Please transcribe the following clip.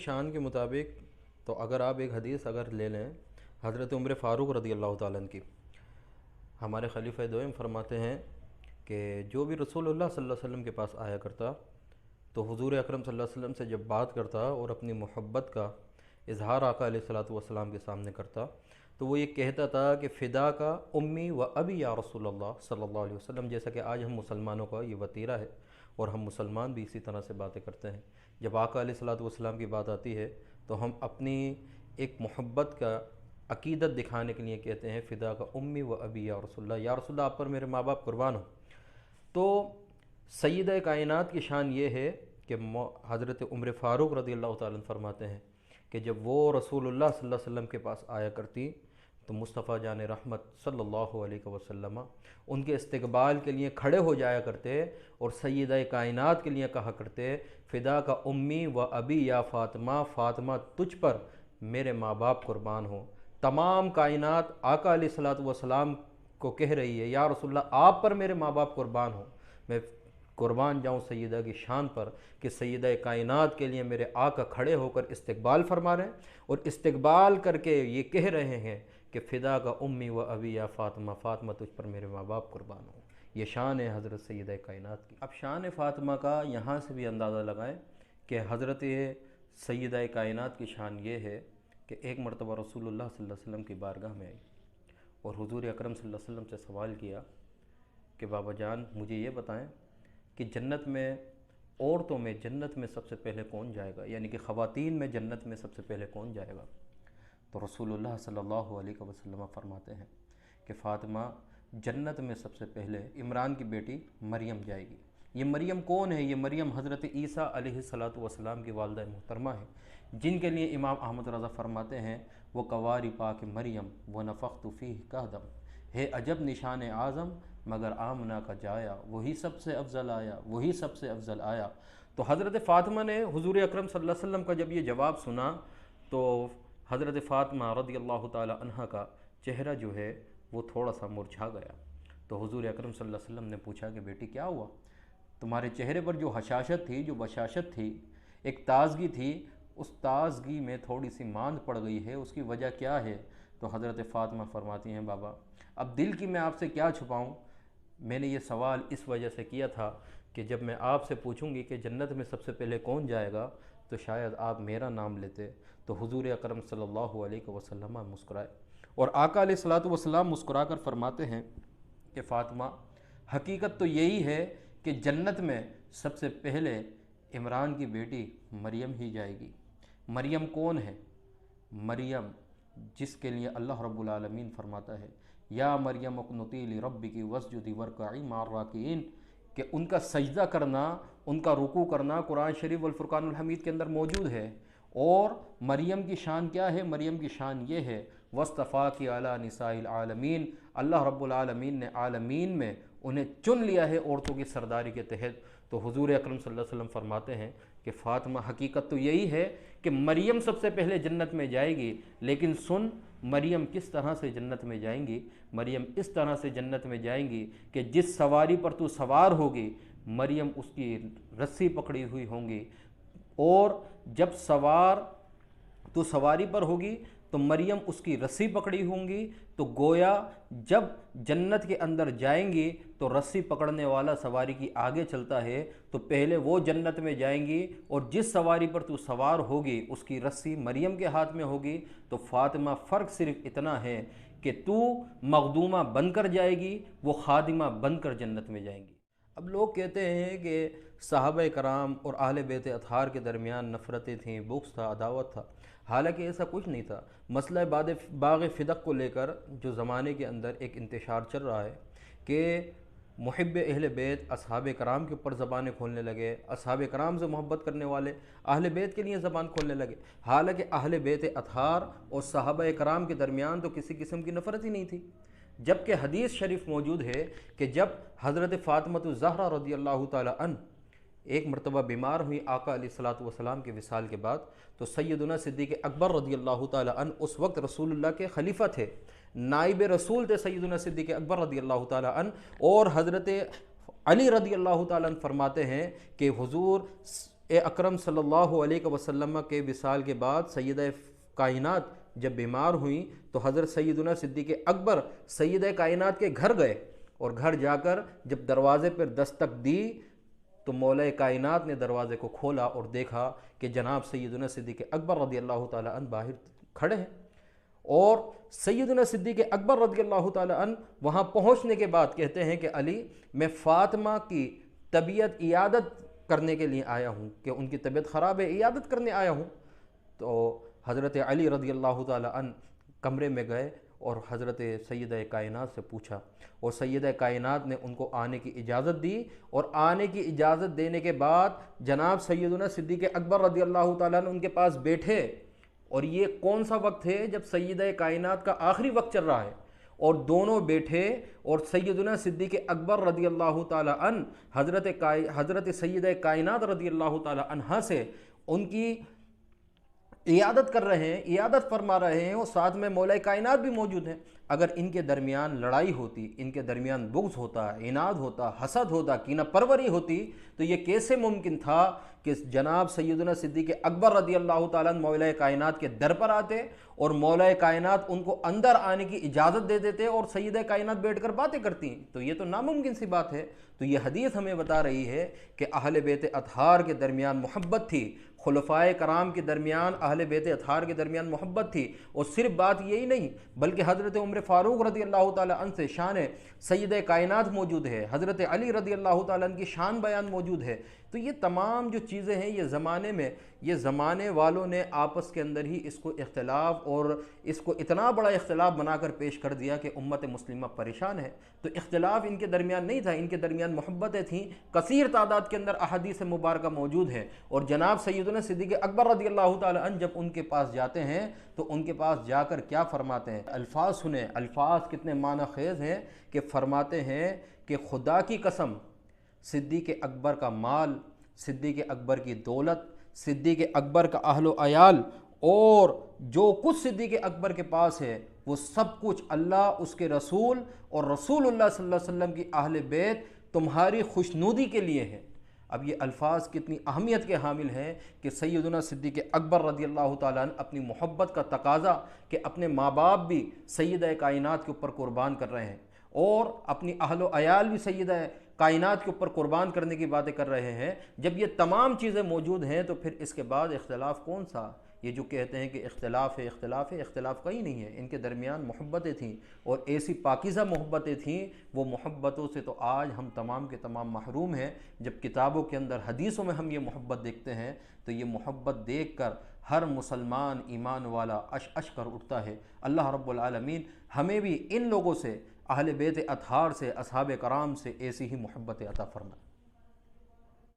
شان کے مطابق تو اگر آپ ایک حدیث اگر لے لیں حضرت عمر فاروق رضی اللہ تعالیٰ عنہ کی، ہمارے خلیفہ دوئم فرماتے ہیں کہ جو بھی رسول اللہ صلی اللہ علیہ وسلم کے پاس آیا کرتا تو حضور اکرم صلی اللہ علیہ وسلم سے جب بات کرتا اور اپنی محبت کا اظہار آقا علیہ الصلوۃ والسلام کے سامنے کرتا تو وہ یہ کہتا تھا کہ فدا کا امی و ابی یا رسول اللہ صلی اللہ علیہ وسلم، جیسا کہ آج ہم مسلمانوں کا یہ وتیرہ ہے اور ہم مسلمان بھی اسی طرح سے باتیں کرتے ہیں۔ جب آقا علیہ الصلوۃ والسلام کی بات آتی ہے تو ہم اپنی ایک محبت کا عقیدت دکھانے کے لیے کہتے ہیں فدا کا امی و ابی یا رسول اللہ، یا رسول اللہ آپ پر میرے ماں باپ قربان ہوں۔ تو سیدہ کائنات کی شان یہ ہے کہ حضرت عمر فاروق رضی اللہ تعالیٰ عنہ فرماتے ہیں کہ جب وہ رسول اللہ صلی اللہ علیہ وسلم کے پاس آیا کرتی تو مصطفیٰ جان رحمت صلی اللہ علیہ وسلم ان کے استقبال کے لیے کھڑے ہو جایا کرتے اور سیدہ کائنات کے لیے کہا کرتے فدا کا امی و ابی یا فاطمہ، فاطمہ تجھ پر میرے ماں باپ قربان ہوں۔ تمام کائنات آقا علیہ الصلوۃ والسلام کو کہہ رہی ہے یا رسول اللہ آپ پر میرے ماں باپ قربان ہوں، میں قربان جاؤں سیدہ کی شان پر کہ سیدہ کائنات کے لیے میرے آقا کھڑے ہو کر استقبال فرما رہے ہیں اور استقبال کر کے یہ کہہ رہے ہیں کہ فدا کا امی و ابی یا فاطمہ، فاطمہ تجھ پر میرے ماں باپ قربان ہوں۔ یہ شان ہے حضرت سیدہ کائنات کی۔ اب شان فاطمہ کا یہاں سے بھی اندازہ لگائیں کہ حضرت سیدہ کائنات کی شان یہ ہے کہ ایک مرتبہ رسول اللہ صلی اللہ علیہ وسلم کی بارگاہ میں آئی اور حضور اکرم صلی اللہ علیہ وسلم سے سوال کیا کہ بابا جان مجھے یہ بتائیں کہ جنت میں عورتوں میں جنت میں سب سے پہلے کون جائے گا، یعنی کہ خواتین میں جنت میں سب سے پہلے کون جائے گا؟ تو رسول اللہ صلی اللہ علیہ وسلم فرماتے ہیں کہ فاطمہ جنت میں سب سے پہلے عمران کی بیٹی مریم جائے گی۔ یہ مریم کون ہے؟ یہ مریم حضرت عیسیٰ علیہ الصلوۃ والسلام کی والدہ محترمہ ہے، جن کے لیے امام احمد رضا فرماتے ہیں وہ قواری پاک مریم و نفخت فیہ قدم ہے عجب نشان اعظم مگر آمنہ کا جایا وہی سب سے افضل آیا، وہی سب سے افضل آیا۔ تو حضرت فاطمہ نے حضور اکرم صلی اللہ علیہ وسلم کا جب یہ جواب سنا تو حضرت فاطمہ رضی اللہ تعالی عنہ کا چہرہ جو ہے وہ تھوڑا سا مرجھا گیا۔ تو حضور اکرم صلی اللہ علیہ وسلم نے پوچھا کہ بیٹی کیا ہوا؟ تمہارے چہرے پر جو حشاشت تھی، جو بشاشت تھی، ایک تازگی تھی، اس تازگی میں تھوڑی سی ماند پڑ گئی ہے، اس کی وجہ کیا ہے؟ تو حضرت فاطمہ فرماتی ہیں بابا اب دل کی میں آپ سے کیا چھپاؤں، میں نے یہ سوال اس وجہ سے کیا تھا کہ جب میں آپ سے پوچھوں گی کہ جنت میں سب سے پہلے کون جائے گا تو شاید آپ میرا نام لیتے۔ تو حضور اکرم صلی اللہ علیہ وسلم مسکرائے اور آقا علیہ الصلوۃ والسلام مسکرا کر فرماتے ہیں کہ فاطمہ حقیقت تو یہی ہے کہ جنت میں سب سے پہلے عمران کی بیٹی مریم ہی جائے گی۔ مریم کون ہے؟ مریم جس کے لیے اللہ رب العالمین فرماتا ہے یا مریم اقنتی لربکی واسجدی وارکعی مع الراکعین، کہ ان کا سجدہ کرنا، ان کا رکوع کرنا قرآن شریف والفرقان الحمید کے اندر موجود ہے۔ اور مریم کی شان کیا ہے؟ مریم کی شان یہ ہے وَاصْطَفَاكِ عَلَىٰ نِسَاءِ الْعَالَمِينَ، اللہ رب العالمین نے عالمین میں انہیں چن لیا ہے عورتوں کی سرداری کے تحت۔ تو حضور اکرم صلی اللہ علیہ وسلم فرماتے ہیں کہ فاطمہ حقیقت تو یہی ہے کہ مریم سب سے پہلے جنت میں جائے گی، لیکن سن مریم کس طرح سے جنت میں جائیں گی؟ مریم اس طرح سے جنت میں جائیں گی کہ جس سواری پر تو سوار ہوگی مریم اس کی رسی پکڑی ہوئی ہوں گی، اور جب تو سواری پر ہوگی تو مریم اس کی رسی پکڑی ہوں گی، تو گویا جب جنت کے اندر جائیں گی تو رسی پکڑنے والا سواری کی آگے چلتا ہے تو پہلے وہ جنت میں جائیں گی اور جس سواری پر تو سوار ہوگی اس کی رسی مریم کے ہاتھ میں ہوگی۔ تو فاطمہ فرق صرف اتنا ہے کہ تو مخدومہ بن کر جائے گی، وہ خادمہ بن کر جنت میں جائیں گی۔ اب لوگ کہتے ہیں کہ صحابہ کرام اور اہل بیت اطہار کے درمیان نفرتیں تھیں، بغض تھا، عداوت تھا، حالانکہ ایسا کچھ نہیں تھا۔ مسئلہ باغ فدق کو لے کر جو زمانے کے اندر ایک انتشار چل رہا ہے کہ محب اہل بیت اصحاب کرام کے اوپر زبانیں کھولنے لگے، اصحاب کرام سے محبت کرنے والے اہل بیت کے لیے زبان کھولنے لگے، حالانکہ اہل بیت اطہار اور صحابہ کرام کے درمیان تو کسی قسم کی نفرت ہی نہیں تھی۔ جبکہ حدیث شریف موجود ہے کہ جب حضرت فاطمہ الزہرا رضی اللہ تعالی عنہ ایک مرتبہ بیمار ہوئی آقا علیہ الصلوۃ والسلام کے وصال کے بعد، تو سیدنا صدیق اکبر رضی اللہ تعالی عنہ اس وقت رسول اللہ کے خلیفہ تھے، نائب رسول تھے سیدنا صدیق اکبر رضی اللہ تعالی عنہ، اور حضرت علی رضی اللہ تعالی عنہ فرماتے ہیں کہ حضور اکرم صلی اللہ علیہ وسلم کے وصال کے بعد سیدہ کائنات جب بیمار ہوئیں تو حضرت سیدنا صدیق اکبر سیدہ کائنات کے گھر گئے، اور گھر جا کر جب دروازے پر دستک دی تو مولا کائنات نے دروازے کو کھولا اور دیکھا کہ جناب سیدنا صدیق اکبر رضی اللہ تعالیٰ عنہ باہر کھڑے ہیں، اور سیدنا صدیق اکبر رضی اللہ تعالیٰ عنہ وہاں پہنچنے کے بعد کہتے ہیں کہ علی، میں فاطمہ کی طبیعت عیادت کرنے کے لیے آیا ہوں، کہ ان کی طبیعت خراب ہے، عیادت کرنے آیا ہوں۔ تو حضرت علی رضی اللہ تعالیٰ عنہ کمرے میں گئے اور حضرت سیدہ کائنات سے پوچھا، اور سیدہ کائنات نے ان کو آنے کی اجازت دی، اور آنے کی اجازت دینے کے بعد جناب سیدنا صدیق اکبر رضی اللہ تعالیٰ عنہ ان کے پاس بیٹھے، اور یہ کون سا وقت ہے؟ جب سیدہ کائنات کا آخری وقت چل رہا ہے، اور دونوں بیٹھے اور سیدنا صدیق اکبر رضی اللہ تعالیٰ عنہ حضرت سیدہ کائنات رضی اللہ تعالیٰ عنہ سے ان کی عیادت کر رہے ہیں، عیادت فرما رہے ہیں، اور ساتھ میں مولا کائنات بھی موجود ہیں۔ اگر ان کے درمیان لڑائی ہوتی، ان کے درمیان بغض ہوتا، عناد ہوتا، حسد ہوتا، کینہ پروری ہوتی، تو یہ کیسے ممکن تھا کہ جناب سیدنا صدیق اکبر رضی اللہ تعالیٰ عنہ مولا کائنات کے در پر آتے اور مولا کائنات ان کو اندر آنے کی اجازت دے دیتے اور سیدہ کائنات بیٹھ کر باتیں کرتی؟ تو یہ تو ناممکن سی بات ہے۔ تو یہ حدیث ہمیں بتا رہی ہے کہ اہل بیت اطہار کے درمیان محبت تھی، خلفائے کرام کے درمیان، اہل بیت اطہار کے درمیان محبت تھی، اور صرف بات یہی نہیں بلکہ حضرت عمر فاروق رضی اللہ تعالیٰ عنہ سے شان سیدہ کائنات موجود ہے، حضرت علی رضی اللہ تعالیٰ عنہ کی شان بیان موجود ہے۔ تو یہ تمام جو چیزیں ہیں یہ زمانے میں، یہ زمانے والوں نے آپس کے اندر ہی اس کو اختلاف، اور اس کو اتنا بڑا اختلاف بنا کر پیش کر دیا کہ امت مسلمہ پریشان ہے۔ تو اختلاف ان کے درمیان نہیں تھا، ان کے درمیان محبتیں تھیں، کثیر تعداد کے اندر احادیث مبارکہ موجود ہیں۔ اور جناب سیدنا صدیق اکبر رضی اللہ تعالیٰ عنہ جب ان کے پاس جاتے ہیں تو ان کے پاس جا کر کیا فرماتے ہیں؟ الفاظ سنیں، الفاظ کتنے معنی خیز ہیں کہ فرماتے ہیں کہ خدا کی قسم، صدیق اکبر کا مال، صدیق اکبر کی دولت، صدیق اکبر کا اہل و عیال، اور جو کچھ صدیق اکبر کے پاس ہے وہ سب کچھ اللہ، اس کے رسول اور رسول اللہ صلی اللہ علیہ وسلم کی اہل بیت تمہاری خوشنودی کے لیے ہے۔ اب یہ الفاظ کتنی اہمیت کے حامل ہیں کہ سیدنا صدیق اکبر رضی اللہ تعالیٰ عنہ اپنی محبت کا تقاضا کہ اپنے ماں باپ بھی سیدہ کائنات کے اوپر قربان کر رہے ہیں، اور اپنی اہل و عیال بھی سیدہ کائنات کے اوپر قربان کرنے کی باتیں کر رہے ہیں۔ جب یہ تمام چیزیں موجود ہیں تو پھر اس کے بعد اختلاف کون سا؟ یہ جو کہتے ہیں کہ اختلاف ہے، اختلاف ہے، اختلاف کہیں نہیں ہے۔ ان کے درمیان محبتیں تھیں، اور ایسی پاکیزہ محبتیں تھیں، وہ محبتوں سے تو آج ہم تمام کے تمام محروم ہیں۔ جب کتابوں کے اندر، حدیثوں میں ہم یہ محبت دیکھتے ہیں تو یہ محبت دیکھ کر ہر مسلمان ایمان والا اش کر اٹھتا ہے۔ اللہ رب العالمین ہمیں بھی ان لوگوں سے، اہل بیت اطہار سے، اصحاب کرام سے ایسی ہی محبت عطا فرمائے۔